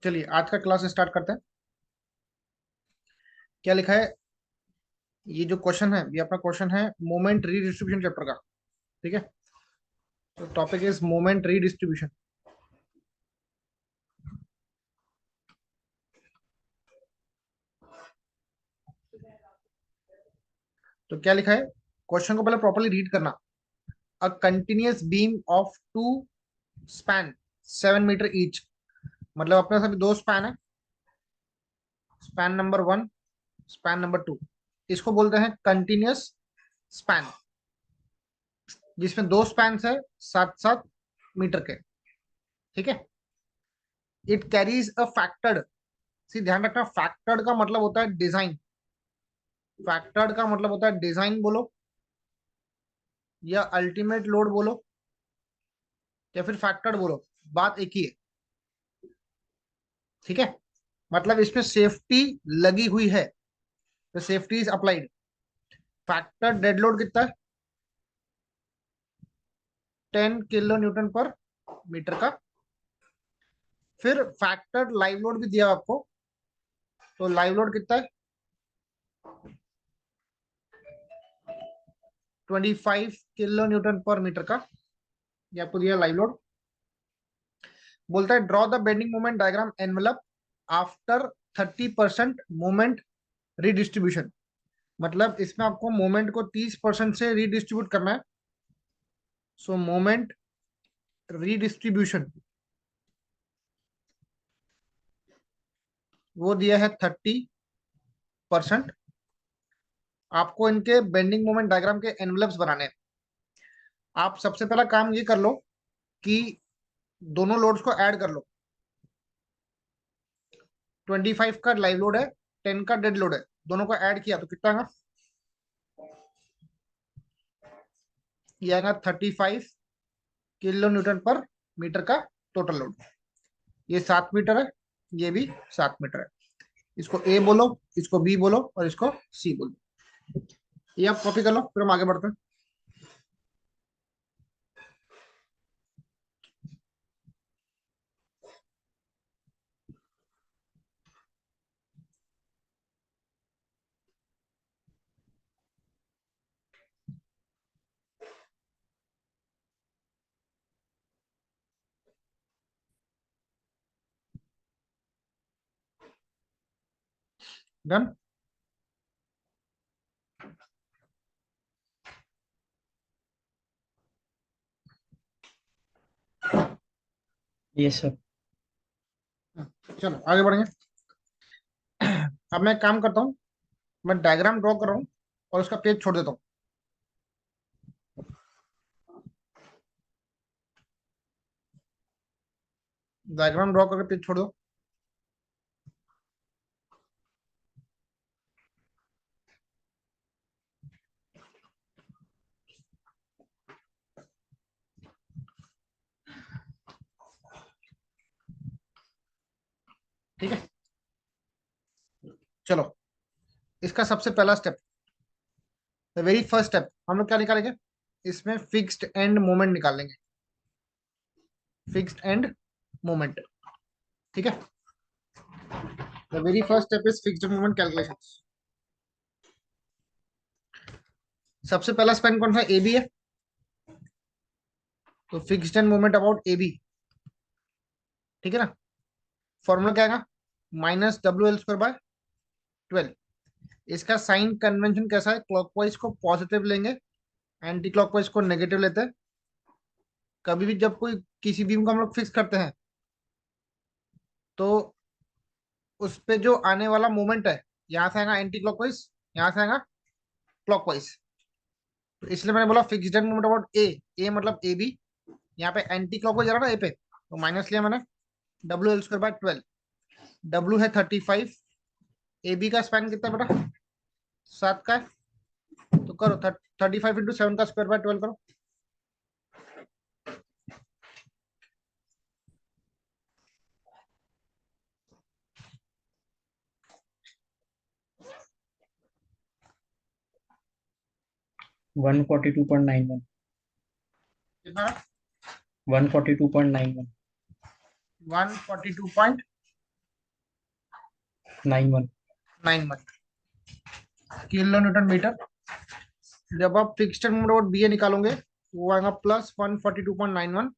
चलिए आज का क्लास स्टार्ट करते हैं। क्या लिखा है? ये जो क्वेश्चन है, ये अपना क्वेश्चन है मोमेंट रीडिस्ट्रीब्यूशन चैप्टर का। ठीक है, तो टॉपिक इज मोमेंट रीडिस्ट्रीब्यूशन। तो क्या लिखा है, क्वेश्चन को पहले प्रॉपर्ली रीड करना। A continuous beam of two span 7 metre each. मतलब अपने सभी दो स्पैन है, स्पैन नंबर 1, स्पैन नंबर 2। इसको बोलते हैं कंटिन्यूअस स्पैन, जिसमें दो स्पैन है 7-7 मीटर के। ठीक है, इट कैरीज अ फैक्टर्ड। सी ध्यान रखना, फैक्टर्ड का मतलब होता है डिजाइन। फैक्टर्ड का मतलब होता है डिजाइन बोलो, या अल्टीमेट लोड बोलो, या फिर फैक्टर्ड बोलो, बात एक ही है। ठीक है, मतलब इसमें सेफ्टी लगी हुई है, तो safety is applied. Factor dead load कितना है? 10 किलो न्यूटन पर मीटर का। फिर फैक्टर लाइव लोड भी दिया आपको, तो लाइव लोड कितना है? 25 किलो न्यूटन पर मीटर का, ये आपको दिया लाइव लोड। बोलता है draw the bending moment diagram envelope after 30% moment redistribution. मतलब इसमें आपको मोमेंट को 30% से रीडिस्ट्रीब्यूट करना है। सो मोमेंट रीडिस्ट्रीब्यूशन वो दिया है 30%। आपको इनके बेंडिंग मोमेंट डायग्राम के एनवलप्स बनाने हैं। आप सबसे पहला काम ये कर लो कि दोनों लोड्स को ऐड कर लो। 25 का लाइव लोड है, 10 का डेड लोड है, दोनों को ऐड किया तो कितना आएगा? ये आएगा 35 किलो न्यूटन पर मीटर का टोटल लोड। ये 7 मीटर है, ये भी 7 मीटर है। इसको ए बोलो, इसको बी बोलो, और इसको सी बोलो। ये आप कॉपी कर लो, फिर हम आगे बढ़ते हैं। डन। Yes sir. चलो आगे बढ़ेंगे। अब मैं एक काम करता हूँ, मैं डायग्राम ड्रॉ कर रहा हूँ और उसका पेज छोड़ देता हूँ। डायग्राम ड्रॉ करके पेज छोड़ दो। ठीक है, चलो इसका सबसे पहला step, the very first step, हम लोग क्या निकालेंगे? इसमें फिक्स्ड एंड मोमेंट निकालेंगे। Fixed end moment. ठीक है, the very first step is fixed moment calculation. सबसे पहला स्पेन कौन सा? ए बी है, तो fixed end moment about A B. ठीक है ना? फॉर्मूला क्या आएगा? -WL² bye 12। इसका साइन कन्वेंशन कैसा है? क्लॉकवाइज को पॉजिटिव लेंगे, एंटी क्लॉकवाइज को नेगेटिव लेते हैं। कभी भी जब कोई किसी बीम को हम लोग फिक्स करते हैं, तो उस पे जो आने वाला मोमेंट है, यहाँ से आएगा एंटी क्लॉकवाइज, यहाँ से आएगा क्लॉकवाइज। तो इसलिए मैंने बोला फिक्स्ड एंड मोमेंट अबाउट ए। ए मतलब ए बी, यहाँ पे एंटी क्लॉकवाइज आ रहा ना ए पे, तो माइनस लिया मैंने। WL² bye 12। डब्ल्यू है 35, ए बी का स्पैन कितना है बेटा? 7 का है, तो करो 35 × 7 का स्क्वायर बाय 12 करो। 142.91। कितना? 142.91। 142.91। 9 1। 9 1 किलो न्यूटन मीटर। जब आप fixed moment about B A निकालोगे वो आएगा +142.91,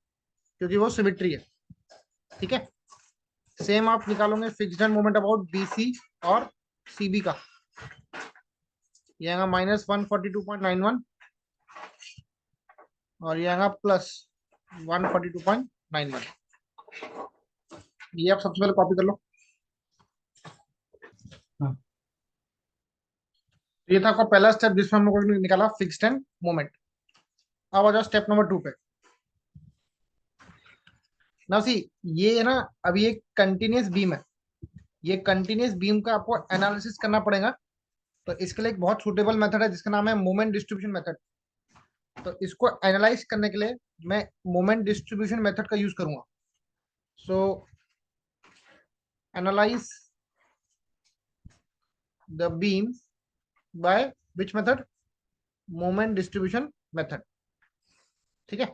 क्योंकि वो सिमेट्री है। ठीक है, सेम आप निकालोगे fixed moment about B C और सी बी का, ये आएगा -142.91 और ये आएगा +142.91। ये आप सबसे पहले कॉपी कर लो। हाँ ये था आपका पहला स्टेप जिसमें हम लोगों ने निकाला फिक्स्ड एंड मोमेंट। अब आ जाओ स्टेप नंबर 2 पे। ना सी, ये है ना, अभी एक कंटिन्यूस बीम है, ये कंटिन्यूस बीम का आपको एनालिसिस करना पड़ेगा। तो इसके लिए एक बहुत सुटेबल मेथड है जिसका नाम है मोमेंट डिस्ट्रीब्यूशन मेथड। तो इसको एनालाइज करने के लिए मैं मोमेंट डिस्ट्रीब्यूशन मेथड का यूज करूंगा। So analyse the beam by which method? Moment distribution method. ठीक है,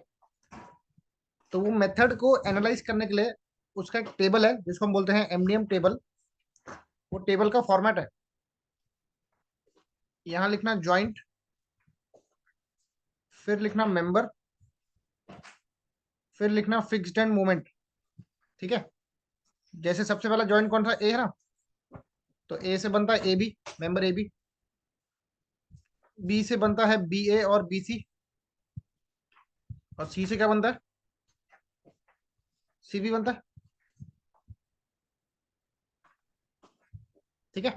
तो वो मेथड को एनालाइज करने के लिए उसका एक टेबल है जिसको हम बोलते हैं एमडीएम टेबल। वो टेबल का फॉर्मेट है, यहां लिखना ज्वाइंट, फिर लिखना मेंबर, फिर लिखना फिक्स्ड एंड मोमेंट। ठीक है, जैसे सबसे पहला ज्वाइंट कौन सा, ए है ना, तो ए से बनता है A B, member A B. B से बनता है बी ए और बी सी, और सी से क्या बनता है, सी बी बनता है। ठीक है,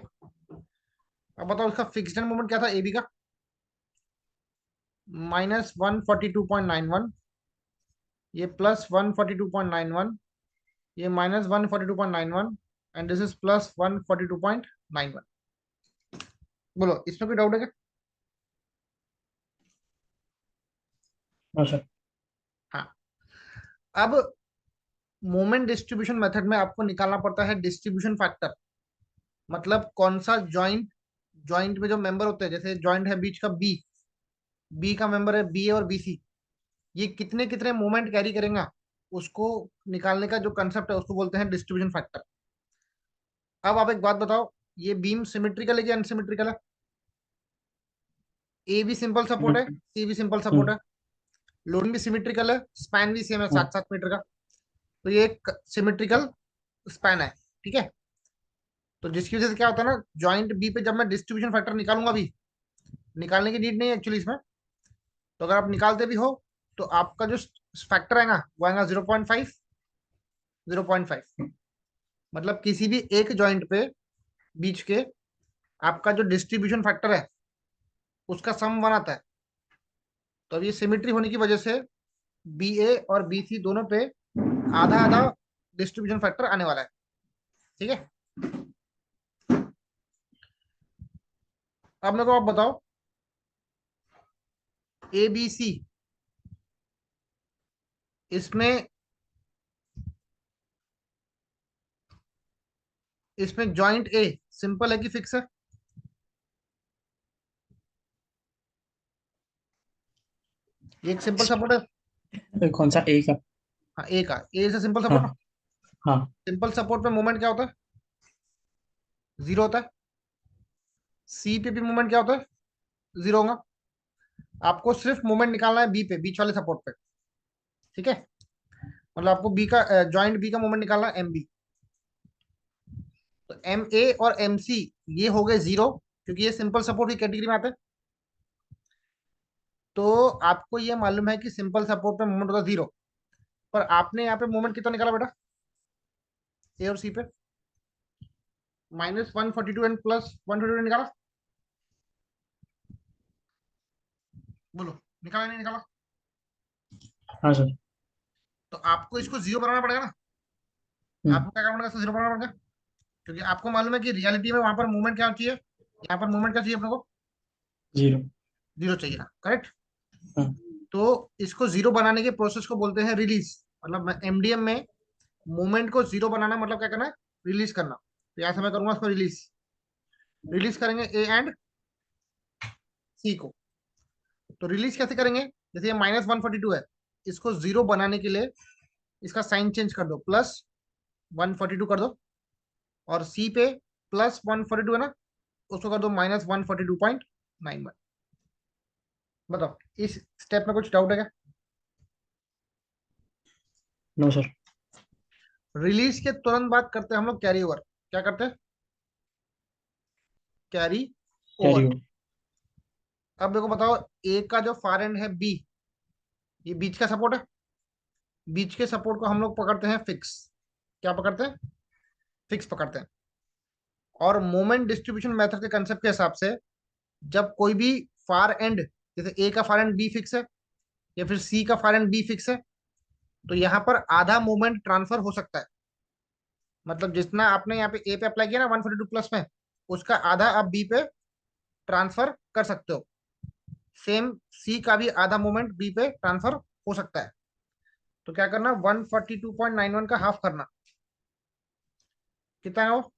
अब बताओ इसका फिक्स्ड एंड मोमेंट क्या था ए बी का, -142.91, ये +142.91, ये -142.91 एंड दिस इज +142.91। बोलो इसमें कोई डाउट है क्या? हाँ सर। हाँ, अब मोमेंट डिस्ट्रीब्यूशन मेथड में आपको निकालना पड़ता है डिस्ट्रीब्यूशन फैक्टर। मतलब कौन सा जॉइंट, जॉइंट में जो मेंबर होते हैं, जैसे जॉइंट है बीच का बी, बी का मेंबर है बी ए और बी सी, ये कितने कितने मोमेंट कैरी करेगा, उसको निकालने का जो कंसेप्ट है उसको बोलते हैं डिस्ट्रीब्यूशन फैक्टर। अब आप एक बात बताओ, ये बीम सिमेट्रिकल है कि अनसिमेट्रिकल है? ए भी सिंपल सपोर्ट है, हम्म सी भी सिंपल सपोर्ट हम्म है, लोडिंग भी सिमेट्रिकल है, स्पैन भी सेम है, हम्म 7-7 मीटर का। तो ये एक सिमेट्रिकल स्पैन है। ठीक है, तो जिसकी वजह से क्या होता है ना, जॉइंट बी पे जब मैं डिस्ट्रीब्यूशन फैक्टर निकालूंगा, भी निकालने की नीड नहीं है एक्चुअली इसमें, तो अगर आप निकालते भी हो तो आपका जो फैक्टर आएगा वो आएगा 0.5, 0.5। मतलब किसी भी एक जॉइंट पे बीच के आपका जो डिस्ट्रीब्यूशन फैक्टर है उसका सम 1 आता है। तो अब ये सिमेट्री होने की वजह से बी ए और बी सी दोनों पे आधा आधा डिस्ट्रीब्यूशन फैक्टर आने वाला है। ठीक है, अब मेरे को आप बताओ, ए बी सी, इसमें इसमें जॉइंट ए सिंपल है कि फिक्स है? ये एक सिंपल सपोर्ट है। कौन सा ए का? हाँ, ए का, ए से सिंपल हाँ सपोर्ट ना। हाँ। सिंपल सपोर्ट पे मोमेंट क्या होता है, 0 होता है। सी पे भी मोमेंट क्या होता है, 0 होगा। आपको सिर्फ मोमेंट निकालना है बी पे, बीच वाले सपोर्ट पे। ठीक है, मतलब आपको बी का जॉइंट बी का मोमेंट निकालना है एम बी। तो एम ए और एम सी ये हो गए 0, क्योंकि ये सिंपल सपोर्ट की कैटेगरी में आते हैं। तो आपको ये मालूम है कि सिंपल सपोर्ट पे मोमेंट होता है 0, पर आपने यहाँ पे मोमेंट कितना निकाला बेटा, ए और सी पे? -142 एंड +122 निकाला। बोलो, निकाला नहीं निकाला? हाँ सर। तो आपको इसको 0 बनाना पड़ेगा ना। हम्म आपको क्या करना पड़ेगा, इसको 0 बनाना पड़ेगा, क्योंकि आपको मालूम है कि रियलिटी में वहां पर मूवमेंट क्या चाहिए, यहाँ पर मूवमेंट क्या चाहिए अपने को, 0। 0 चाहिए ना, करेक्ट। हाँ तो इसको 0 बनाने के प्रोसेस को बोलते हैं रिलीज। मतलब एमडीएम में मूवमेंट को 0 बनाना मतलब क्या करना है, रिलीज करना। तो यहाँ से मैं करूंगा इसको रिलीज, रिलीज करेंगे ए एंड सी को। तो रिलीज कैसे करेंगे, जैसे ये -142 है, इसको 0 बनाने के लिए इसका साइन चेंज कर दो, +142 कर दो, और सी पे प्लस 142 है ना, उसको कर दो -142.91। बताओ इस स्टेप में कुछ डाउट है क्या? No sir. रिलीज के तुरंत बाद करते हैं हम लोग कैरी ओवर। क्या करते हैं? Carry carry over. हो। अब देखो बताओ, ए का जो फार एंड है बी, ये बीच का सपोर्ट है। बीच के सपोर्ट को हम लोग पकड़ते हैं फिक्स। क्या पकड़ते हैं? फिक्स पकड़ते हैं। और मोमेंट डिस्ट्रीब्यूशन मेथड के कंसेप्ट के हिसाब से जब कोई भी फार एंड, जैसे ए का फार एंड बी फिक्स है या फिर सी का फार एंड बी फिक्स है, तो यहाँ पर आधा मोमेंट ट्रांसफर हो सकता है। मतलब जितना आपने यहाँ पे ए पे अप्लाई किया ना 142 प्लस में, उसका आधा आप बी पे ट्रांसफर कर सकते हो। सेम सी का भी आधा मोमेंट बी पे ट्रांसफर हो सकता है। तो क्या करना, 142.91 का हाफ करना। कितना है वो?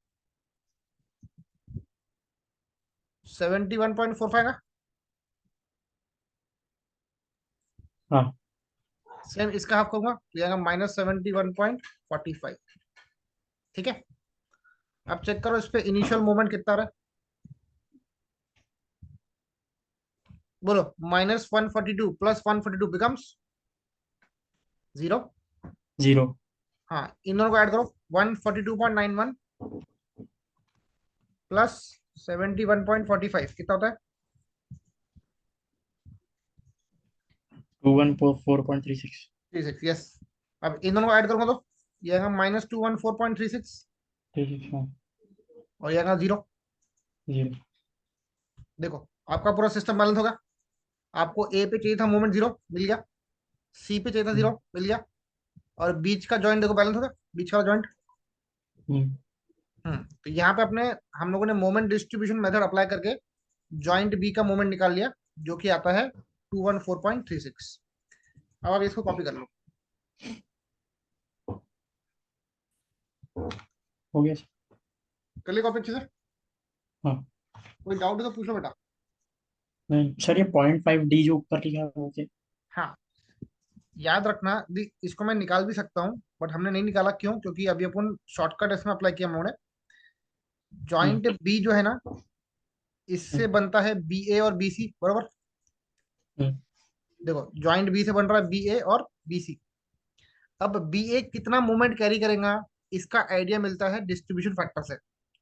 71.45 का। हाँ सेम इसका हाफ करूंगा तो आएगा -71.45। ठीक है। अब चेक करो इस पे इनिशियल मोमेंट कितना रहा है। बोलो, -142 प्लस 142 बिकम्स 0। जीरो। हाँ, इन दोनों को ऐड करो, 142.91 प्लस 71.45 कितना होता है? 214.36। 36, यस। अब इन दोनों को ऐड करूंगा तो ये आएगा -214.36 36 हाँ। और ये आएगा 0। जीरो। देखो आपका पूरा सिस्टम बैलेंस होगा। आपको ए पे चाहिए था मोमेंट 0, मिल गया। सी पे चाहिए था 0, हम्म, मिल गया। और बीच का जॉइंट देखो बैलेंस होगा, बीच का जॉइंट। हम्म, तो यहाँ पे अपने हम लोगों ने मोमेंट डिस्ट्रीब्यूशन मेथड अप्लाई करके जॉइंट बी का मोमेंट निकाल लिया, जो कि आता है 214.36। अब आप इसको कॉपी कर लो। हो गया सर। कर लिया कॉपी अच्छे से? हाँ। कोई डाउट है तो पूछ लो बेटा। नहीं सर, ये 0.5D जो ऊपर लिखा है वो क्या? हाँ, याद रखना इसको मैं निकाल भी सकता हूँ, बट हमने नहीं निकाला। क्यों? क्योंकि अभी अपन शॉर्टकट इसमें अप्लाई किया हमने। हम्म, जॉइंट बी जो है ना, इससे हम्म, बनता है बी ए और बी सी, बरोबर। हम्म, देखो जॉइंट बी से बन रहा है बी ए और बी सी। अब बी ए कितना मूवमेंट कैरी करेगा, इसका आइडिया मिलता है डिस्ट्रीब्यूशन फैक्टर से।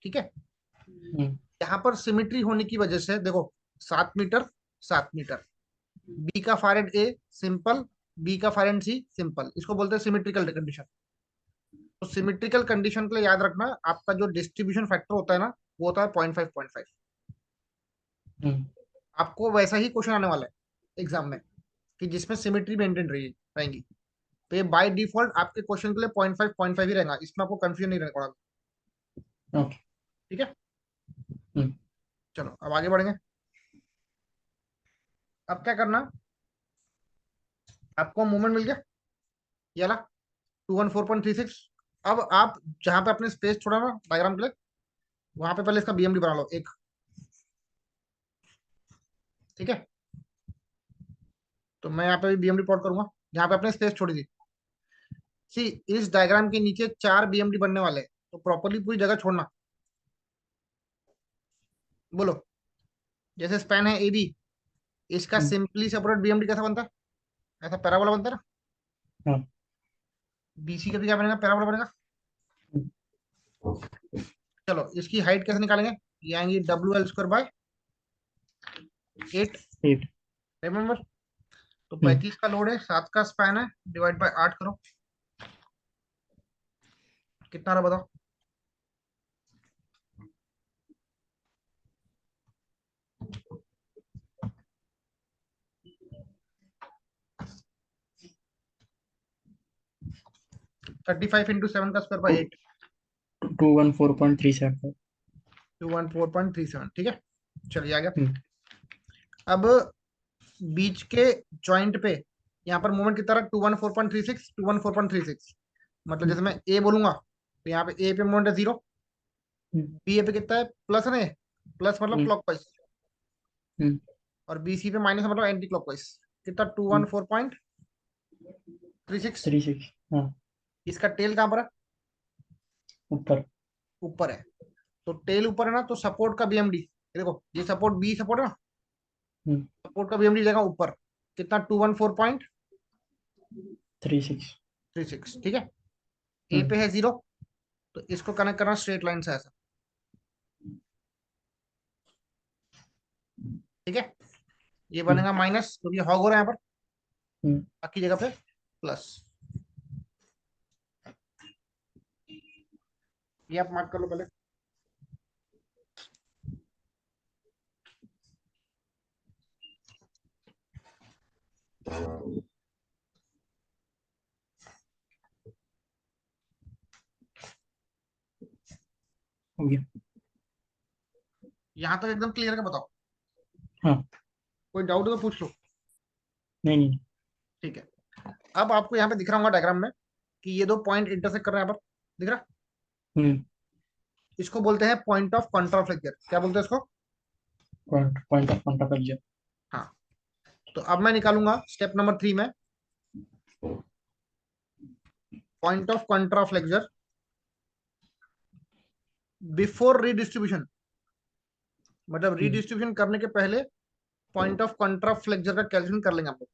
ठीक है। हम्म, यहाँ पर सिमिट्री होने की वजह से देखो, 7 मीटर, 7 मीटर, बी का फारेड ए सिंपल, बी का फारेड सी सिंपल, इसको बोलते हैं सिमिट्रिकल कंडीशन। तो सिमिट्रिकल कंडीशन के लिए याद रखना, आपका जो डिस्ट्रीब्यूशन फैक्टर होता है ना, वो होता है 0.5, 0.5। हम्म, आपको वैसा ही क्वेश्चन आने वाला है एग्जाम में, कि जिसमें सिमिट्री मेंटेन रहेंगी। तो ये बाय डिफॉल्ट आपके क्वेश्चन के लिए 0.5, 0.5 ही रहेगा, इसमें आपको कंफ्यूजन नहीं रहने पड़ा। ओके। ठीक है। हम्म, चलो अब आगे बढ़ेंगे। अब क्या करना, आपको मूवमेंट मिल गया ये वाला 214.36। अब आप जहां पे अपने स्पेस छोड़ा ना डायग्राम के लिए, वहां पे पहले इसका बीएमडी बना लो एक। ठीक है। तो मैं यहाँ पे भी बीएमडी प्लॉट करूंगा जहां पे अपने स्पेस छोड़ी थी। सी, इस डायग्राम के नीचे 4 बीएमडी बनने वाले हैं, तो प्रॉपरली पूरी जगह छोड़ना। बोलो, जैसे स्पैन है ए बी, इसका हम्म, सिंपली सेपरेट बीएमडी कैसा बनता है? ऐसा पैराबोला बनता है ना। हाँ। बीसी का भी क्या बनेगा? पैराबोला बनेगा। हम्म, चलो इसकी हाइट कैसे निकालेंगे? ये आएंगी WL² बाय 8। 8। रिमेंबर, तो हम्म, 35 का लोड है, 7 का स्पैन है, डिवाइड बाय 8 करो, कितना रहा बताओ? 35 × 7 का स्क्वायर बाय 8। 214.37। 214.37, ठीक है। चलिए आ गया। हम्म, अब बीच के जॉइंट पे यहाँ पर मोमेंट कितना रहा? 214.36, 214.36। मतलब हम्म, जैसे मैं ए बोलूंगा तो यहाँ पे ए पे मोमेंट है 0, हम्म, बी ए पे कितना है? प्लस है ना, प्लस मतलब हम्म, क्लॉकवाइज, हम्म, और बी सी पे माइनस मतलब एंटी क्लॉकवाइज। कितना? Two one hmm, four point three six 36 हाँ। इसका टेल कहाँ पर है? ऊपर। ऊपर है। तो टेल ऊपर है ना, तो सपोर्ट का बीएमडी, ये देखो ये सपोर्ट, बी सपोर्ट है ना, हम्म, सपोर्ट का बीएमडी जाएगा ऊपर, कितना 36। 214.36, ठीक है। ए हम्म, पे है 0, तो इसको कनेक्ट करना स्ट्रेट लाइन से ऐसा, ठीक है। ये हम्म, बनेगा माइनस, क्योंकि हॉग हो रहा है यहाँ पर, हम्म, बाकी जगह पे प्लस। ये आप मार्क कर लो पहले। हो गया। यहाँ तक एकदम क्लियर है, बताओ हाँ। कोई डाउट हो तो पूछ लो। नहीं नहीं। ठीक है, अब आपको यहाँ पे दिख रहा होगा डायग्राम में कि ये दो पॉइंट इंटरसेक्ट कर रहे हैं, यहाँ पर दिख रहा है? हम्म। इसको बोलते हैं पॉइंट ऑफ कॉन्ट्राफ्लेक्चर। क्या बोलते हैं इसको? Point of contraflexure. हाँ। तो अब मैं निकालूंगा स्टेप नंबर 3 में point of contraflexure before redistribution, मतलब हम्म, रीडिस्ट्रीब्यूशन करने के पहले पॉइंट ऑफ कॉन्ट्राफ्लेक्चर का कैलकुलेशन कर लेंगे हम लोग,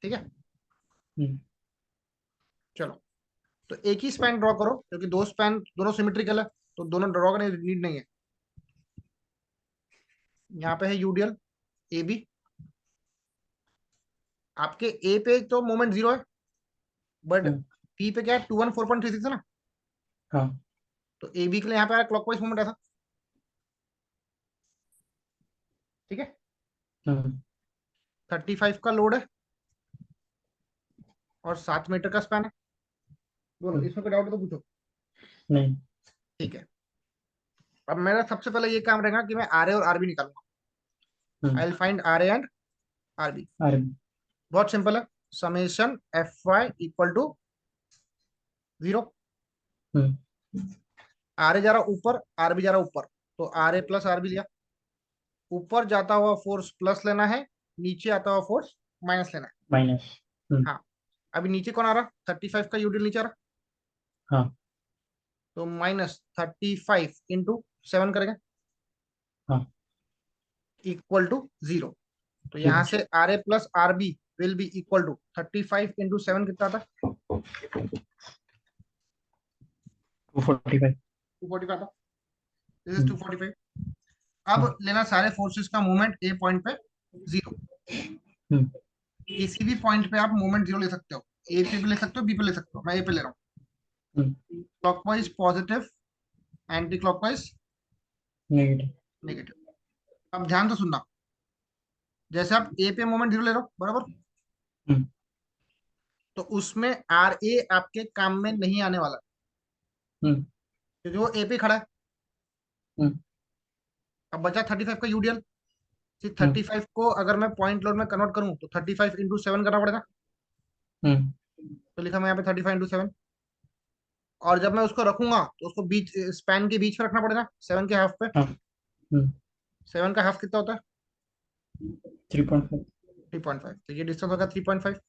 ठीक है। हम्म, चलो, तो एक ही स्पैन ड्रॉ करो, क्योंकि दो स्पैन दोनों सिमेट्रिकल है, तो दोनों ड्रॉ करने की नीड नहीं है। यहाँ पे है यूडीएल ए बी, आपके ए पे तो मोमेंट 0 है, बट हम्म, बी पे क्या है, 214.36 है ना, हाँ। तो ए बी के लिए यहाँ पे आया क्लॉकवाइज मोमेंट ऐसा, ठीक है। हम्म, 35 का लोड है और 7 मीटर का स्पैन है। बोलो हम्म, इसमें कोई डाउट तो पूछो। नहीं। ठीक है, अब मेरा सबसे पहले ये काम रहेगा कि मैं आर ए और आरबी निकालूंगा। Hmm, I will find R A and RB. अरे। बहुत सिंपल है, summation F Y equal to 0। Hmm, R A जा रहा ऊपर, आरबी जा रहा ऊपर, तो आर ए प्लस आरबी लिया। ऊपर जाता हुआ फोर्स प्लस लेना है, नीचे आता हुआ फोर्स माइनस लेना है। माइनस। हम्म, हाँ, अभी नीचे कौन आ रहा, 35 का यूनिट नीचे आ रहा, हाँ। तो -35 × 7 करेंगे, हाँ। Equal to 0। तो यहाँ 0। से R A plus R B will be equal to 35 × 7 कितना था, 245। 245 था। This is hmm, 245। हाँ। अब लेना सारे फोर्सेस का मूवमेंट ए पॉइंट पे 0। हम्म, किसी भी पॉइंट पे आप मूवमेंट 0 ले सकते हो, ए पे भी ले सकते हो, बी पे ले सकते हो, मैं ए पे ले रहा हूँ। Hmm, clockwise positive, anti clockwise negative. Negative. अब ध्यान से सुनना, जैसे आप ए पे मोमेंट 0 ले रहे हो बराबर, हम्म, तो उसमें आर ए आपके काम में नहीं आने वाला, हम्म, क्योंकि वो ए पे खड़ा है। हम्म, अब बचा 35 का यूडीएल, फिर हम्म, 35 को अगर मैं पॉइंट लोड में कन्वर्ट करूं तो 35 × 7 करना पड़ेगा, हम्म, तो लिखा मैं यहाँ पे 35 × 7। और जब मैं उसको रखूंगा तो उसको बीच स्पैन के बीच में रखना पड़ेगा, 7 के हाफ पे। हाँ। हम्म, 7 का हाफ कितना होता है, 3.5। 3.5, तो ये डिस्टेंस होगा 3.5।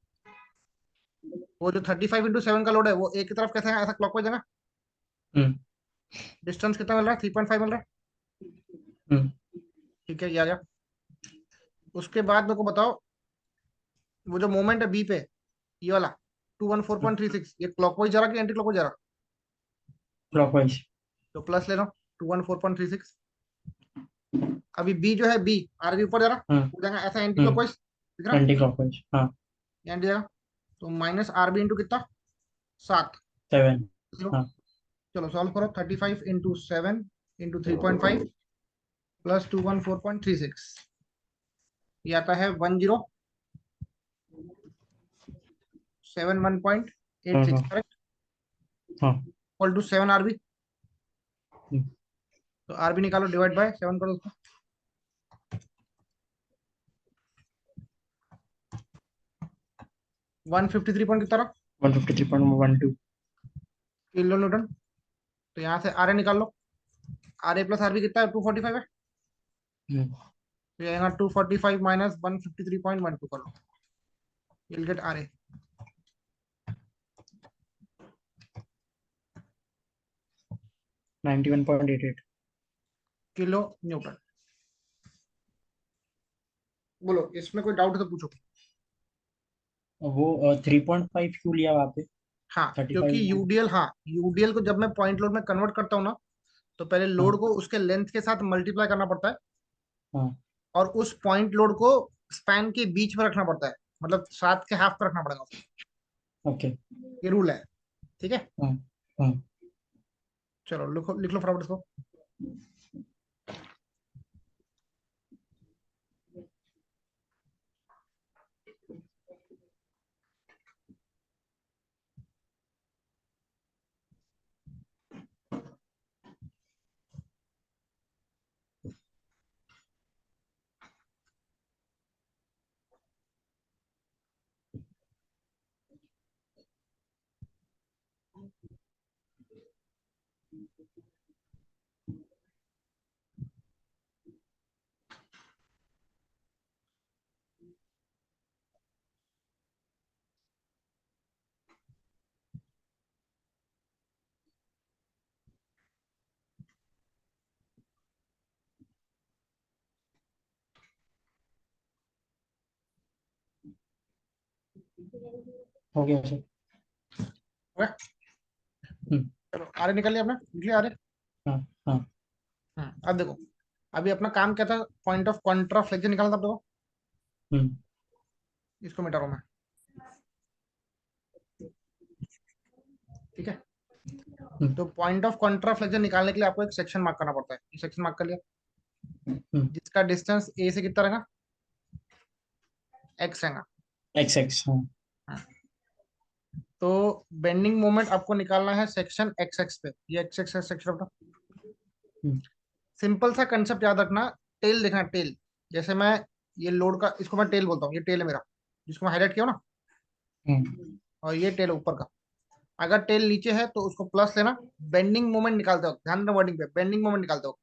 वो जो 35 × 7 का लोड है वो एक की तरफ कैसे है, ऐसा क्लॉकवाइज है ना, हम्म, डिस्टेंस कितना मिल रहा है, 3.5 मिल रहा है, हम्म, ठीक है, ये आ गया। उसके बाद मेरे को बताओ, वो जो मोमेंट है बी पे, ये वाला हम्म, 214.36, ये क्लॉकवाइज जा रहा कि एंटी क्लॉकवाइज जा रहा, क्लॉकवाइज। तो प्लस ले लो, 214.36। अभी बी जो है, बी आर बी ऊपर जा रहा, हम्म, हो जाएगा ऐसा एंटी हम्म, क्लॉकवाइज, दिख रहा, एंटी क्लॉकवाइज। हाँ। एंटी जाएगा, तो माइनस आर बी इंटू कितना, 7। 7। चलो, हाँ। चलो सॉल्व करो, 35 × 7 × 3.5 प्लस 214.36, ये आता है 1071.86, हाँ। हाँ। करेक्ट, हाँ। Equal to 7 RB. हम्म, तो आरबी निकालो, डिवाइड बाय 7 करो उसको, 153 पॉइंट कितना रहा, 153.12। Kilo Newton. तो यहाँ से आर ए निकाल लो, आर ए प्लस आरबी कितना है, 245 है, हम्म, तो ये आएगा 245 माइनस 153.12 कर लो, you'll get RA। 91.88। Kilo Newton. बोलो, इसमें कोई डाउट है तो पूछो। वो 3.5 क्यों लिया वहाँ पे? हाँ, थर्टी क्योंकि फाइव यूडीएल, हाँ यूडीएल को जब मैं पॉइंट लोड में कन्वर्ट करता हूँ ना, तो पहले हाँ लोड को उसके लेंथ के साथ मल्टीप्लाई करना पड़ता है, हाँ। और उस पॉइंट लोड को स्पैन के बीच में रखना पड़ता है, मतलब 7 के हाफ पर रखना पड़ेगा उसको। ओके। ये रूल है, ठीक है। हाँ हाँ। चलो लिखो, लिख लो फटाफट इसको। हो गया सर। ओके, हम्म। चलो आरे निकल लिया आपने, निकले आरे। हाँ हाँ। अब देखो, अभी अपना काम क्या था, पॉइंट ऑफ कॉन्ट्रा फ्लेक्शन निकालना था आप देखो। हम्म इसको मिटा रहा हूं मैं, ठीक है। हम्म तो पॉइंट ऑफ कॉन्ट्रा फ्लेक्शन निकालने के लिए आपको एक सेक्शन मार्क करना पड़ता है, ये सेक्शन मार्क कर लिया, हम्म। जिसका डिस्टेंस ए से कितना रहेगा, एक्स रहेगा। एक्स एक्स हाँ। हाँ। तो बेंडिंग मोमेंट आपको निकालना है सेक्शन एक्स एक्स पे, ये एक्स एक्स सेक्शन अपना। हम्म सिंपल सा कंसेप्ट याद रखना, टेल देखना टेल। जैसे मैं ये लोड का, इसको मैं टेल बोलता हूँ, ये टेल है मेरा, जिसको मैं हाईलाइट किया हूं ना, हम्म और ये टेल ऊपर का। अगर टेल नीचे है तो उसको प्लस लेना, बेंडिंग मोमेंट निकालते हो, ध्यान देना वर्डिंग पे, बेंडिंग मोमेंट निकालते हो।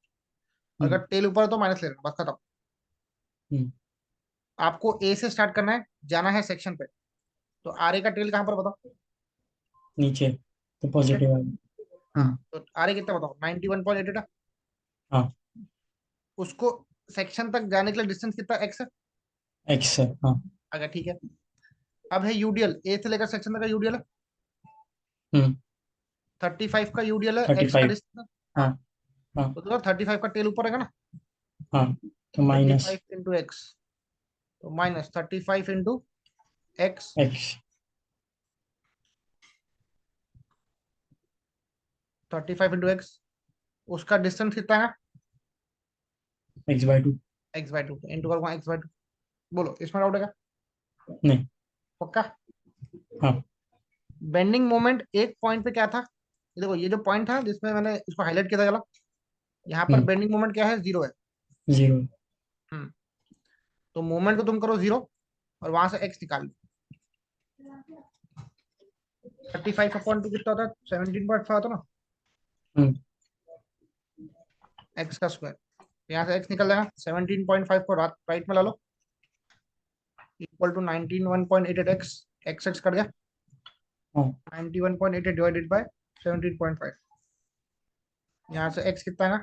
हम्म अगर टेल ऊपर है तो माइनस लेना, बस खत्म। हम्म। आपको ए से स्टार्ट करना है, जाना है सेक्शन पे। तो आर ए का टेल कहाँ पर बताओ, नीचे तो नीचे। पॉजिटिव वाली। हाँ, हम्म। तो आर ए कितना बताओ, 91.88 है। हाँ। उसको सेक्शन तक जाने के लिए डिस्टेंस कितना, एक्स है। एक्स है हाँ। अगर ठीक है, अब है यूडीएल, ए से लेकर सेक्शन तक का यूडीएल है हम्म। 35 का यूडीएल है, थर्टी एक्स का फाइव डिस्टेंस। हाँ हाँ, हाँ तो देखो 35 का टेल ऊपर रहेगा ना, हाँ। तो thirty minus five into x, तो minus 35 into x, x. 35 into x, उसका डिस्टेंस कितना है, x/2। X by two, into करूँगा एक्स बाई टू। बोलो इसमें डाउट है क्या, नहीं। पक्का। हाँ। बेंडिंग मोमेंट एक पॉइंट पे क्या था, ये देखो, ये जो पॉइंट था जिसमें मैंने इसको हाईलाइट किया था गला, यहाँ पर हम्म। बेंडिंग मोमेंट क्या है, जीरो है। जीरो। हम्म, तो मोमेंट को तुम करो जीरो, और वहां से एक्स निकाल लो। 35 अपॉन 2 कितना होता है, 17.5 होता है ना, हम्म। एक्स का स्क्वायर। यहाँ से एक्स निकल जाएगा, 17.5 को राइट में ला लो, equal to 91.88 x, x x cut गया, हाँ। 91.88 डिवाइडेड बाय 17.5। यहाँ से एक्स कितना है,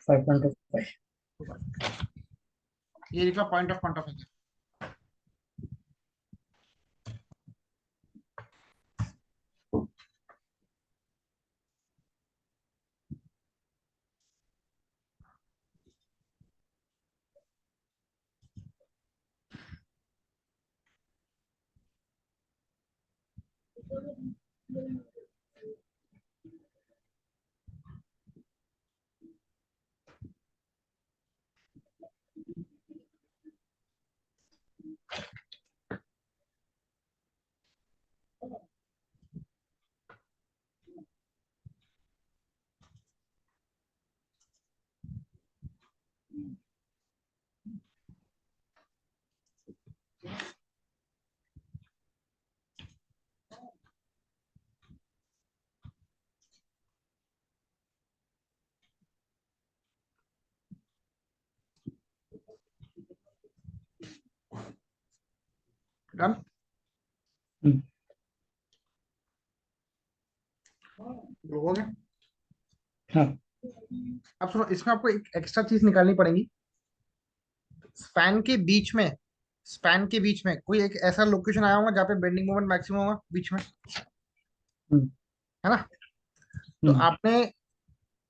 5.25। ये लिखा पॉइंट ऑफ कॉन्ट्रास्ट। डन। हम्म हो गया। हाँ। अब सुनो, इसमें आपको एक एक्स्ट्रा चीज निकालनी पड़ेगी। स्पैन के बीच में, स्पैन के बीच में कोई एक ऐसा लोकेशन आया होगा जहाँ पे बेंडिंग मोमेंट मैक्सिमम होगा बीच में, हम्म। है ना? तो हम्म। आपने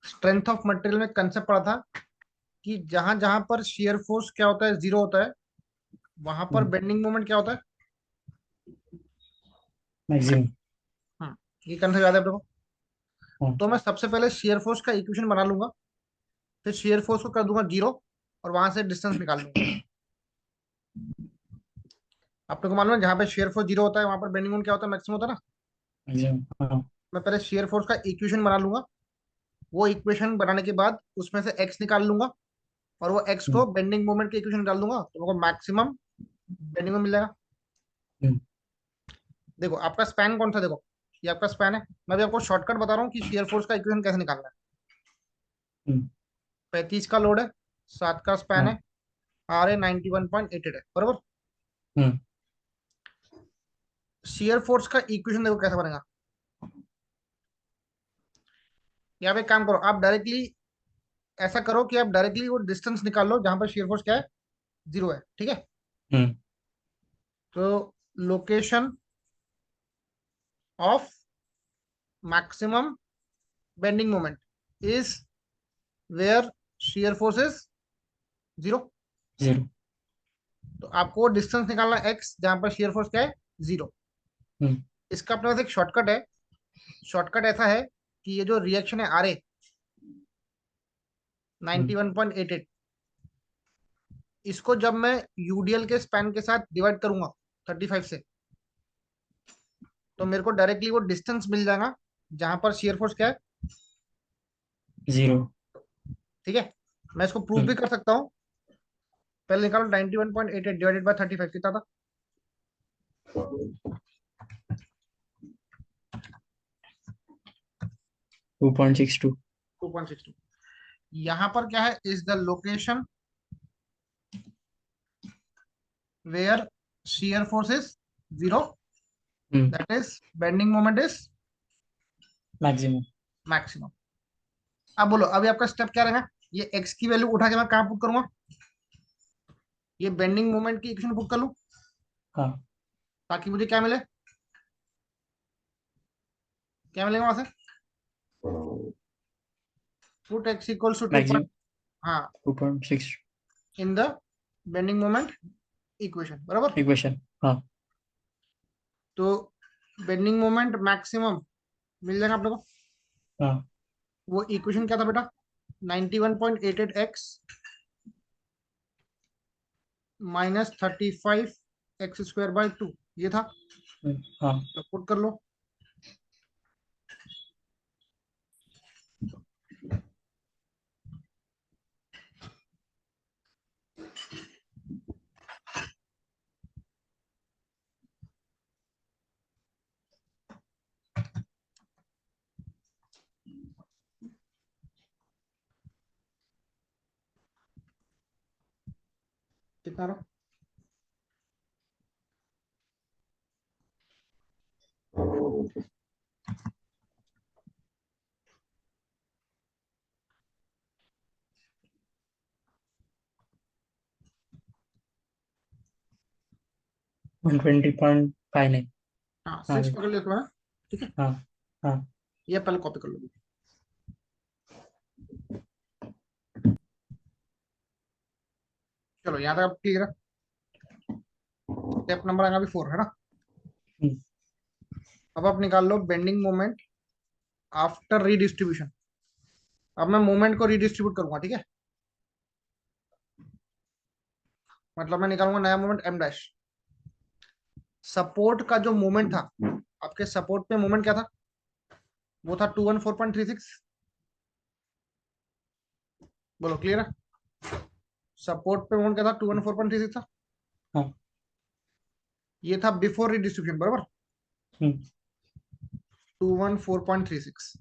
स्ट्रेंथ ऑफ मटेरियल में कंसेप्ट पढ़ा था कि जहां जहां पर शियर फोर्स क्या होता है, जीरो होता है, वहां पर हम्म। बेंडिंग मोमेंट क्या होता है, मैक्स। मैक्सिमम। हाँ, ये कंसेप्ट याद है आपको? हाँ। तो मैं सबसे पहले शियर फोर्स का इक्वेशन बना लूंगा, फिर शियर फोर्स को कर दूंगा जीरो, और वहां से डिस्टेंस निकाल लूंगा। आपको मालूम है जहां पे शेयर फोर्स जीरो होता है वहां पर बेंडिंग मोमेंट क्या होता है, मैक्सिमम होता है ना? मैक्सिमम। हाँ। मैं पहले शेयर फोर्स का इक्वेशन बना लूंगा, वो इक्वेशन बनाने के बाद उसमें से एक्स निकाल लूंगा, और वो एक्स हम्म। को बेंडिंग मोमेंट के इक्वेशन निकाल दूंगा, तो मेरे को मैक्सिमम बेंडिंग मोमेंट मिल जाएगा। हम्म। देखो आपका स्पैन कौन सा, देखो ये आपका स्पैन है। मैं भी आपको शॉर्टकट बता रहा हूँ कि शेयर फोर्स का इक्वेशन कैसे निकालना है। हम्म। 35 का लोड है, 7 का स्पैन हाँ। है, आर ए 91.88 है, बराबर। हम्म। शेयर फोर्स का इक्वेशन देखो कैसे बनेगा। यहाँ पे एक काम करो, आप डायरेक्टली ऐसा करो कि आप डायरेक्टली वो डिस्टेंस निकाल लो जहां पर शेयर फोर्स क्या है, जीरो है, ठीक है? हम्म। तो location of maximum bending moment is where shear force is zero. Zero. तो आपको डिस्टेंस निकालना x जहां पर shear force क्या है, जीरो। हम्म। इसका अपने पास एक शॉर्टकट है। शॉर्टकट ऐसा है कि ये जो रिएक्शन है आर ए हम्म। 91.88, इसको जब मैं यूडीएल के स्पैन के साथ डिवाइड करूंगा 35 से, तो मेरे को डायरेक्टली वो डिस्टेंस मिल जाएगा जहां पर shear force क्या है, जीरो। ठीक है? मैं इसको प्रूव भी हम्म। कर सकता हूँ। पहले निकालो 91.88 डिवाइडेड बाय 35 कितना था? 2.62। 2.62। यहाँ पर क्या है, is the location where shear force is zero, hmm. that is bending moment is maximum. maximum। अब बोलो, अभी आपका स्टेप क्या रहेगा? ये x की वैल्यू उठा के मैं कहाँ पुट करूंगा? ये बेंडिंग मोमेंट की इक्वेशन पुट कर लूं, हाँ। ताकि मुझे क्या मिले, क्या मिलेगा वहां से? Put x equals to 2 maximum. Point, हाँ, 2.6। In the bending moment equation, बराबर। इक्वेशन। हाँ। तो बेंडिंग मोमेंट मैक्सिमम मिल जाएगा आप लोगों को। हाँ। वो इक्वेशन क्या था बेटा? 91.88x माइनस 35x² बाय 2, ये था। हाँ। तो पुट कर लो। कितना रहा? 120.59। हाँ, हाँ 6 भाई। पकड़ लिया तुम्हारा, ठीक है? हाँ। हाँ। ये पहले कॉपी कर लो। चलो यहाँ तक आप क्लियर है? स्टेप नंबर आएगा अभी 4, है ना? हम्म। अब आप निकाल लो बेंडिंग मोमेंट आफ्टर रीडिस्ट्रीब्यूशन। अब मैं मोमेंट को रीडिस्ट्रीब्यूट करूंगा, ठीक है? मतलब मैं निकालूंगा नया मोमेंट एम डैश। सपोर्ट का जो मोमेंट था, आपके सपोर्ट पे मोमेंट क्या था? वो था 214.36। बोलो, क्लियर है? सपोर्ट पे मोमेंट क्या था? 214.36 था। हाँ। ये था बिफोर रीडिस्ट्रीब्यूशन, बराबर। हम्म। 214.36।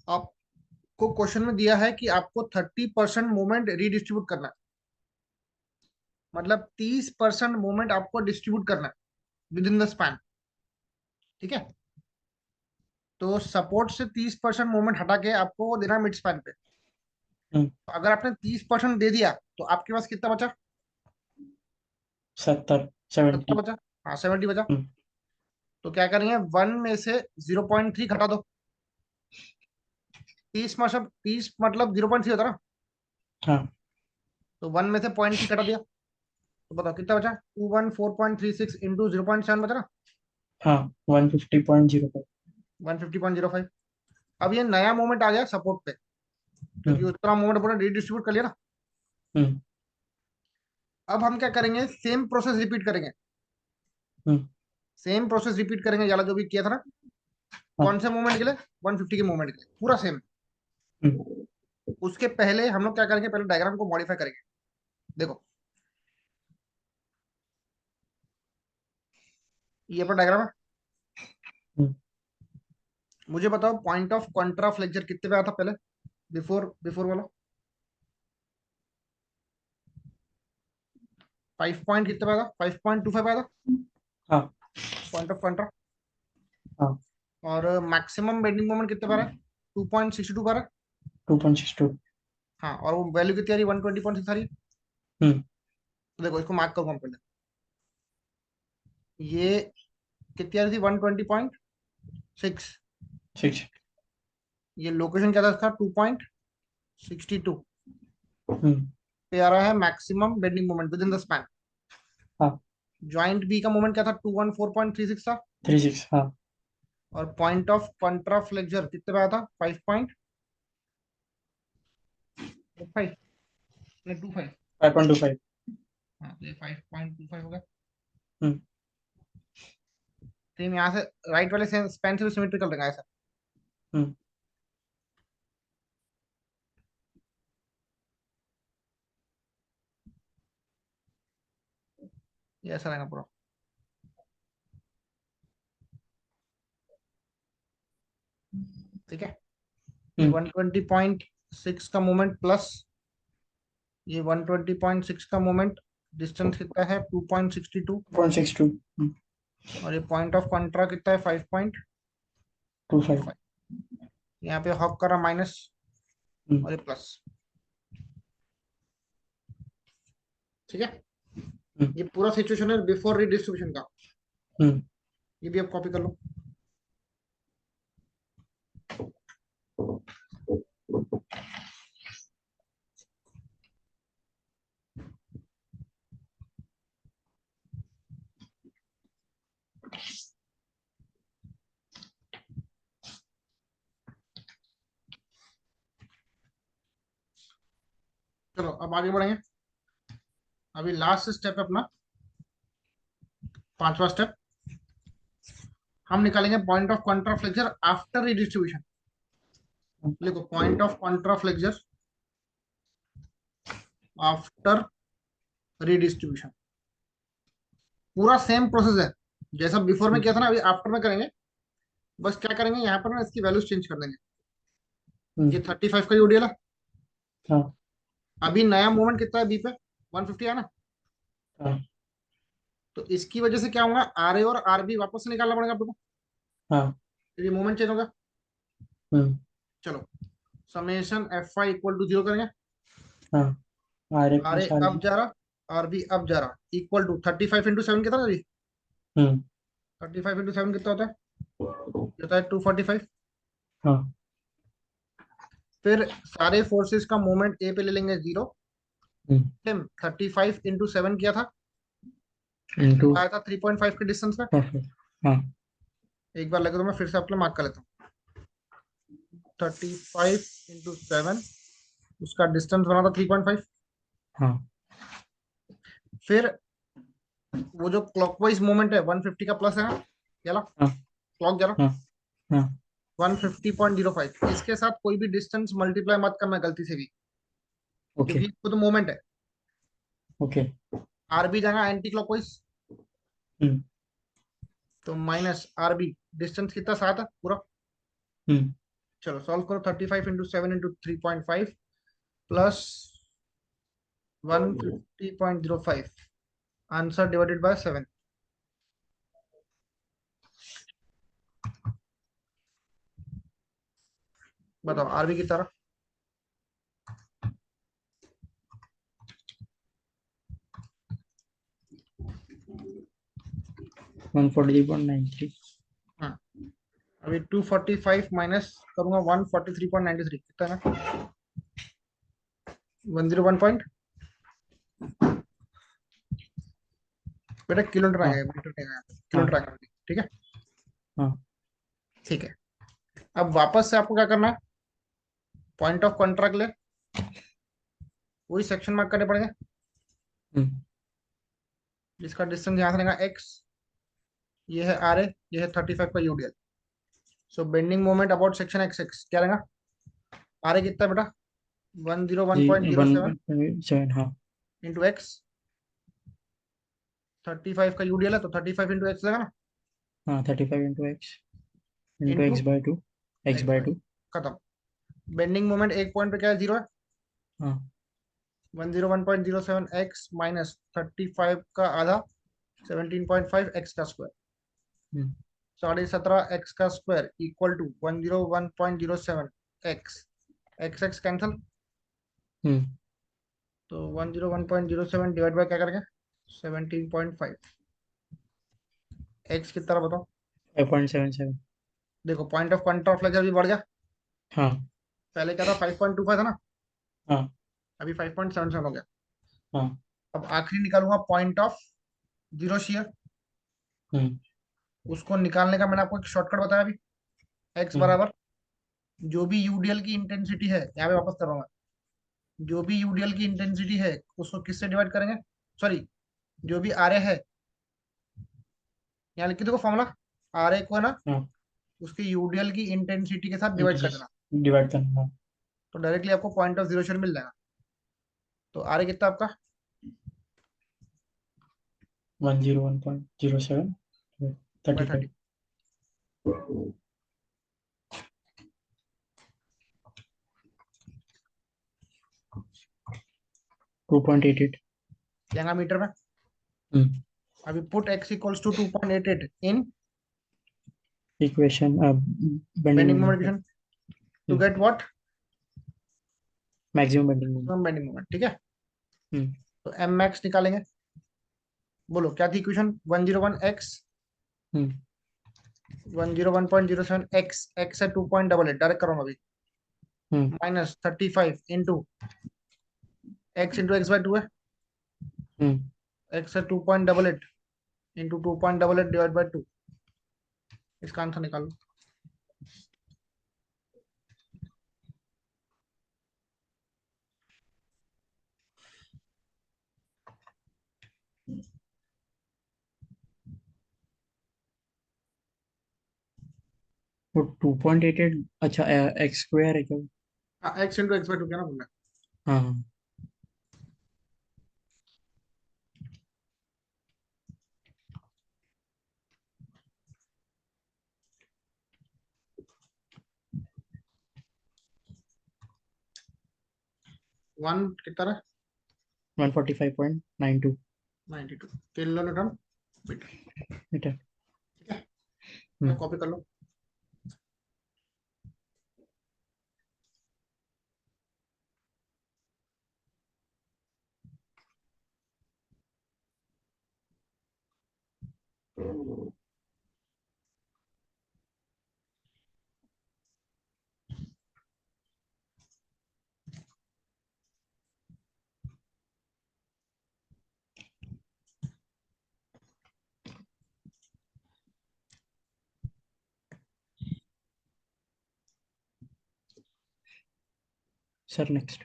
आपको क्वेश्चन में दिया है कि आपको 30% मोमेंट रीडिस्ट्रीब्यूट करना है, मतलब 30% मोमेंट आपको डिस्ट्रीब्यूट करना है विद इन द स्पैन, ठीक है? तो सपोर्ट से 30% मूवमेंट हटा के आपको वो देना मिड स्पैन पे। हम्म, तो अगर आपने 30% दे दिया तो आपके पास कितना बचा? 70, 70 70। बचा। हाँ 70 बचा। हम्म, तो क्या करेंगे, 1 में से 0.3 घटा दो। 30 मतलब 0.3 होता ना। हाँ तो 1 में से 0.3 घटा दिया, तो बताओ कितना बचा? 214.36 इंटू 0.7 बचा ना। हाँ, 150.05। 150.05। अब ये नया मोमेंट आ गया सपोर्ट पे, क्योंकि हम्म, उतना मोमेंट पूरा रिडिस्ट्रीब्यूट कर लिया ना। हम्म, अब हम क्या करेंगे, सेम प्रोसेस रिपीट करेंगे। हम्म, सेम प्रोसेस रिपीट करेंगे, याला जो भी किया था ना। हाँ, कौन से मूवमेंट के लिए? 150 के मूवमेंट के लिए पूरा सेम। हम्म, उसके पहले हम लोग क्या करेंगे, पहले डायग्राम को मॉडिफाई करेंगे। देखो, ये अपना डायग्राम है। हम्म। मुझे बताओ पॉइंट ऑफ कॉन्ट्रा फ्लेक्चर कितने पे आया था पहले, बिफोर बिफोर वाला? 5 पॉइंट कितने पे आया था? 5.25 आया था हाँ, पॉइंट ऑफ कॉन्ट्रा। हाँ, और मैक्सिमम बेंडिंग मोमेंट कितने पर है? 2.62 पर है। 2.62। हाँ, और वो वैल्यू कितनी आ रही है? 120.6 आ रही है। हम्म, तो देखो इसको मार्क करो हम पहले। ये कितनी आ रही थी? 120.6। 6। ये लोकेशन क्या था इसका? 2.62 हम्म, पे आ रहा है maximum bending moment with in the span. हाँ, ज्वाइंट बी का मोमेंट क्या था? 214.36 था। 36। हाँ, और पॉइंट ऑफ कॉन्ट्रा फ्लेक्चर कितने पे आया था? 5.25 नहीं 25। 5.25। हाँ तो ये 5.25 हो गया। हम्म, सेम यहाँ से राइट वाले से स्पैन से भी सिमेट्रिकल रहेगा ऐसा। हम्म, ये ऐसा रहेगा पूरा। ठीक है। ये हम्म। 120.6 का मोमेंट प्लस ये 120.6 का मोमेंट, डिस्टेंस कितना है? 2.62। 2.62। और ये पॉइंट ऑफ कॉन्ट्रा कितना है? 25। 5.25। यहाँ पे हॉक करा माइनस हम्म, और ये प्लस। ठीक है। हम्म, ये पूरा सिचुएशन है बिफोर रिडिस्ट्रीब्यूशन का। हम्म। ये भी आप कॉपी कर लो। चलो अब आगे बढ़ेंगे। अभी लास्ट स्टेप है अपना, पांचवा स्टेप। हम निकालेंगे point of contra flexure after redistribution. देखो point of contra flexure after redistribution, पूरा सेम प्रोसेस है जैसा बिफोर में हम्म, किया था ना, अभी आफ्टर में करेंगे। बस क्या करेंगे यहाँ पर ना, इसकी वैल्यूज चेंज कर देंगे। ये हम्म, 35 का यूडीएल है। हाँ, अभी नया मूवमेंट कितना है बी पे? 150 है ना। हाँ, तो इसकी वजह से क्या होगा, आर ए और आर बी वापस से निकालना पड़ेगा आपको। हाँ, तो ये मूवमेंट चेंज होगा। हम्म, चलो, summation F I equal to 0 करेंगे। हाँ। RA R A plus RB। अब जा रहा, आर बी अब जा रहा, इक्वल टू 35 इंटू 7 कितना था जी? हम्म, 35 इंटू 7 कितना होता है? ये होता है 245। हाँ, फिर सारे फोर्सेस का मोमेंट ए पे ले लेंगे 0। हम्म, सेम 35 इंटू 7 किया था, इंटू तो आया था 3.5 के डिस्टेंस पे। परफेक्ट। हाँ, एक बार लगे तो मैं फिर से आपके मार्क कर लेता हूँ। 35 इंटू 7, उसका डिस्टेंस बना था 3.5। हाँ, फिर वो जो क्लॉकवाइज मोमेंट है 150 का प्लस है ना, चला हाँ, क्लॉक जरा हाँ, हाँ। 150.05, इसके साथ कोई भी डिस्टेंस मल्टीप्लाई मत करना गलती से भी, ओके, क्योंकि खुद मोमेंट है। ओके। आर बी जाएगा एंटी क्लॉकवाइज, हम्म, तो माइनस आर बी, डिस्टेंस कितना? 7 है पूरा। हम्म, चलो सॉल्व करो, 35 into 7 into 3.5 plus 150.05, answer divided by 7। बताओ आरबी की तरह। 143.93। हाँ, अभी 245 माइनस करूंगा 143.93 कितना है ना, 101 पॉइंट, बेटा किलोमीटर हाँ आएगा मीटर नहीं आएगा, हाँ किलोमीटर आएगा। ठीक है। हाँ। ठीक है, अब वापस से आपको क्या करना है, पॉइंट ऑफ कॉन्ट्रैक्ट ले, वही सेक्शन मार्क करने पड़ेंगे, हम्म। जिसका डिस्टेंस यहाँ से रहेगा एक्स, ये है आर ए, ये है 35 का UDL. So bending moment about section x x क्या रहेगा, आर ए कितना बेटा, वन जीरो वन जी। Point zero one seven 7। हाँ इंटू एक्स, 35 का यूडीएल है तो 35 इंटू एक्स रहेगा ना, हाँ। 35 into into x/2। X x by by, two खत्म। बेंडिंग मोमेंट एक पॉइंट पे क्या है, जीरो है, हाँ। 101.07 एक्स माइनस 35 का आधा, 17.5 एक्स का स्क्वायर, हम्म 17.5 एक्स का square equal to 101.07 x, x x cancel, hmm. तो 101.07 डिवाइड बाय क्या करेंगे, 17.5, एक्स कितना रहा बताओ। 5.77। देखो पॉइंट ऑफ कॉन्ट्रास्ट भी बढ़ गया, हाँ पहले क्या था 5.25 था ना, हाँ अभी 5.77 हो गया। हाँ। अब आखिरी निकालूंगा पॉइंट ऑफ जीरो शेयर, हम्म उसको निकालने का मैंने आपको एक शॉर्टकट बताया अभी, एक्स हम्म बराबर जो भी यूडीएल की इंटेंसिटी है, यहाँ पे वापस कर रहा हूँ मैं, जो भी यूडीएल की इंटेंसिटी है उसको किससे डिवाइड करेंगे, सॉरी, जो भी आर ए है, यहाँ लिख के देखो फॉर्मूला, आर ए को है ना, हाँ। उसके यूडीएल की इंटेंसिटी के साथ डिवाइड कर इंटरेस्ट देना, डिवाइड करना, हाँ। तो डायरेक्टली आपको पॉइंट ऑफ जीरो शेयर मिल जाएगा। तो आर ए कितना आपका, 101.07। बाय 35। 30, 2.88। यहाँ मीटर में। हम्म। अभी put x equals to 2.88 in equation bending bending moment moment. Equation to get what, maximum bending moment. Maximum bending moment. ठीक है, हम्म तो एम मैक्स निकालेंगे, बोलो क्या थी equation, 101 x, hmm 101.07 x, x है 2.88 डायरेक्ट करो अभी, hmm minus 35 into x into x by two है, हम्म। एक्स है 2.88 इंटू 2.88 डिवाइड बाई टू, इसका आंसर निकालो। वो 2.88। अच्छा, x² है क्या? हाँ x into x by two क्या ना बोलना, हाँ हाँ। 1 कितना रहा, 145.92 92 किलो न्यूटन मीटर। मीटर। ठीक है, हम्म कॉपी कर लो। Sir next.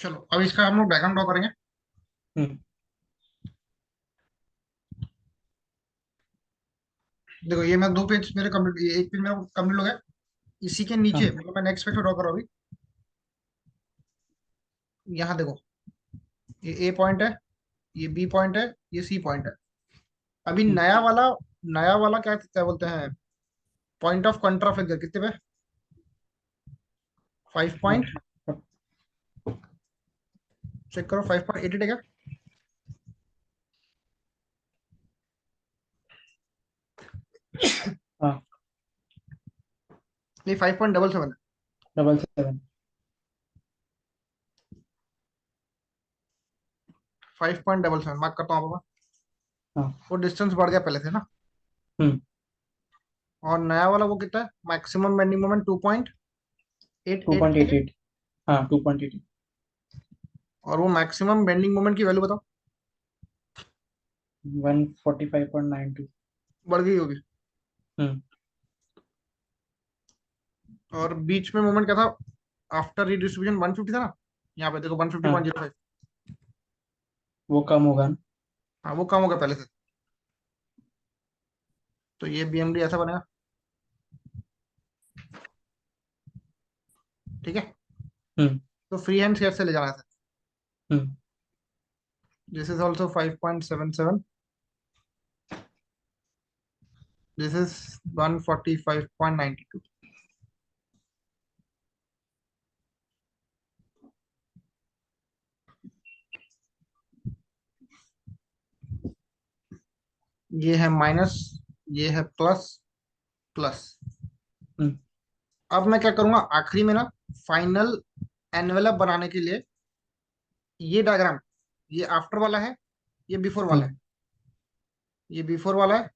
चलो अब इसका हम लोग डायग्राम ड्रॉ करेंगे। हम्म। देखो ये मैं 2 पेज मेरे कंप्लीट, ये एक पेज मेरा कंप्लीट हो गया। इसी के नीचे हाँ। मतलब मैं नेक्स्ट पेज ड्रॉ कर रहा हूँ अभी। यहाँ देखो, ये ए पॉइंट है, ये बी पॉइंट है, ये सी पॉइंट है। अभी हम्म। नया वाला क्या क्या बोलते हैं, पॉइंट ऑफ कंट्राफ्लेक्शन कितने पे, 5 हाँ। पॉइंट, चेक करो 5.88 है क्या। हाँ। नहीं, 5.77 है। 777। 5.77 मार्क करता हूँ आपका। हाँ। वो डिस्टेंस बढ़ गया पहले से ना। हम्म। और नया वाला वो कितना है, maximum bending moment 2.88 two point पे एट है। एट हाँ, 2.88। और वो मैक्सिमम बेंडिंग मोमेंट की वैल्यू बताओ। 145.92। बढ़ गई होगी। हम्म। और बीच में मोमेंट क्या था, आफ्टर रिडिस्ट्रीब्यूशन 150 था ना। यहाँ पे देखो हाँ, 150.05। वो कम होगा ना। हाँ वो कम हो गया पहले से। तो ये बीएमडी ऐसा बनेगा। ठीक है। हम्म। तो फ्री हैंड शेयर से ले जाना है। Hmm. This is also 5.77। This is 145.92। ये है माइनस, ये है प्लस, प्लस। हम्म। अब मैं क्या करूंगा आखिरी में ना, फाइनल एनवेलप बनाने के लिए, ये डायग्राम, ये आफ्टर वाला है, ये बिफोर वाला है, हम्म। ये बिफोर वाला है,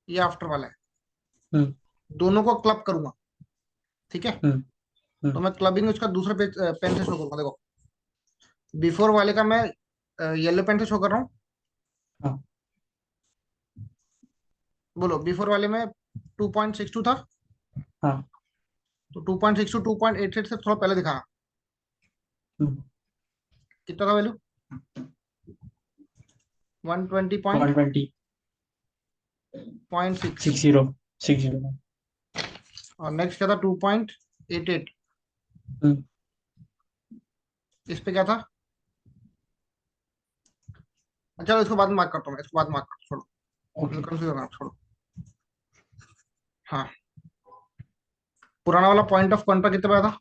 ये आफ्टर वाला है। हम्म। दोनों को क्लब करूंगा। ठीक है। हम्म। तो हम्म। मैं क्लबिंग उसका दूसरे पेज पेन से शो करूंगा। देखो बिफोर वाले का मैं येलो पेन से शो कर रहा हूँ। हाँ। बोलो बिफोर वाले में 2.62 था। हाँ। तो 2.62 2.88 से थोड़ा पहले दिखाना। हम्म। कितना था value, 120 one point twenty point six. 60 60। और नेक्स्ट क्या था 2.88। हम्म। इस पे क्या था। अच्छा इसको बाद में मार्क करता हूँ, इसको बाद में मार्क करता हूँ, छोड़ो ओके। कंफ्यूज होना छोड़ो। हाँ, पुराना वाला पॉइंट ऑफ कॉन्टैक्ट कितना पे था,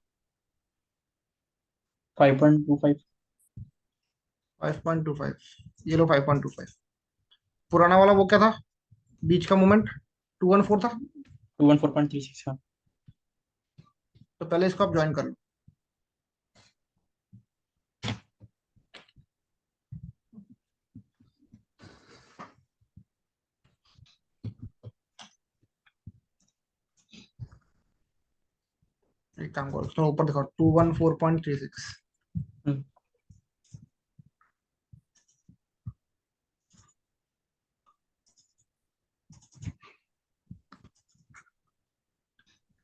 5.25। 5.25। ये लो 5.25। पुराना वाला वो क्या था, बीच का मोमेंट 214 था। 214.36। हाँ। तो पहले इसको आप ज्वाइन कर लो। एक काम करो, थोड़ा ऊपर दिखाओ, 214.36। हम्म।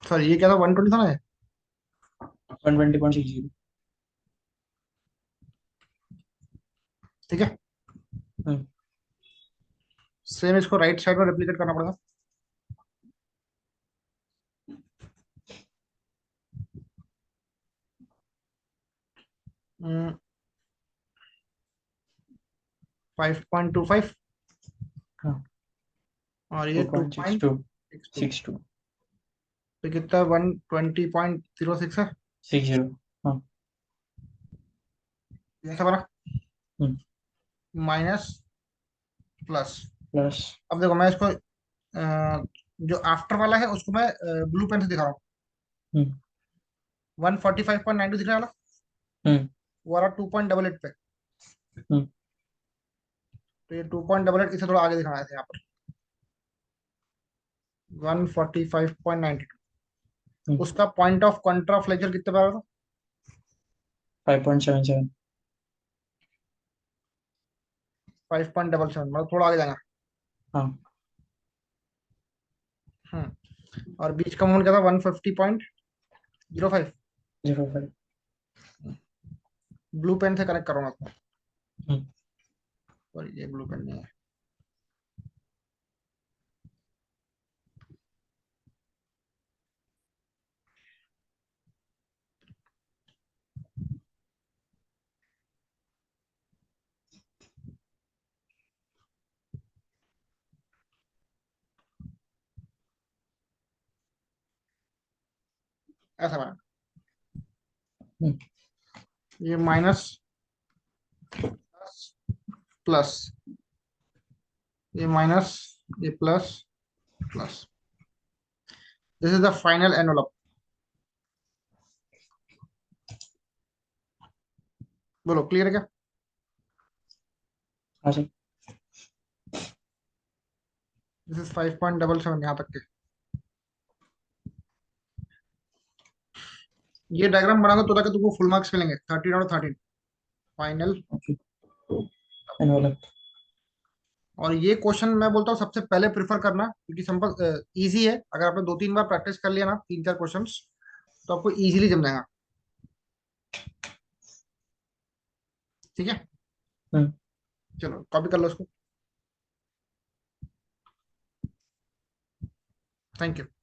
सॉरी ये क्या था, 120 था ना ये? 120.60। ठीक है। हम्म। सेम इसको राइट साइड में रेप्लिकेट करना पड़ेगा। 5.25। हाँ। और ये two two point six point two six two six two तो कितना 120.06 है। 60। हाँ। ये ऐसा बना, हम्म। Minus, plus. प्लस। अब देखो मैं इसको जो आफ्टर वाला है उसको मैं ब्लू पेन से दिखा रहा हूँ। हम्म। 145.92 दिख रहा है वाला, हम्म। वो वाला 2.88 पे। हम्म। तो ये 2.88 इसे थोड़ा आगे दिखाना है यहाँ पर, 145.92। हम्म। उसका पॉइंट ऑफ कॉन्ट्राफ्लेक्शन कितने पे आ रहा था, 5.77। 5.77, मतलब थोड़ा आगे जाना। हाँ। और बीच का मोमेंट क्या था, 150.05। 0.5। ब्लू पेन से कनेक्ट करूंगा आपको, हम्म, और ये ब्लू पेन नहीं है। ऐसा बना, हम्म, ये माइनस प्लस, ये माइनस, ये plus plus. This is the final envelope. बोलो क्लियर है क्या? हाँ सर। दिस इज 5.77 यहाँ तक के। ये डायग्राम बनाओगे तो ताकि तुमको फुल मार्क्स मिलेंगे, 13 और 13 फाइनल। Okay, envelope. और ये क्वेश्चन मैं बोलता हूँ सबसे पहले प्रिफर करना, क्योंकि सिंपल इजी है। अगर आपने 2-3 बार प्रैक्टिस कर लिया ना, 3-4 क्वेश्चंस, तो आपको इजीली जम जाएगा। ठीक है, हम्म। चलो कॉपी कर लो उसको। Thank you.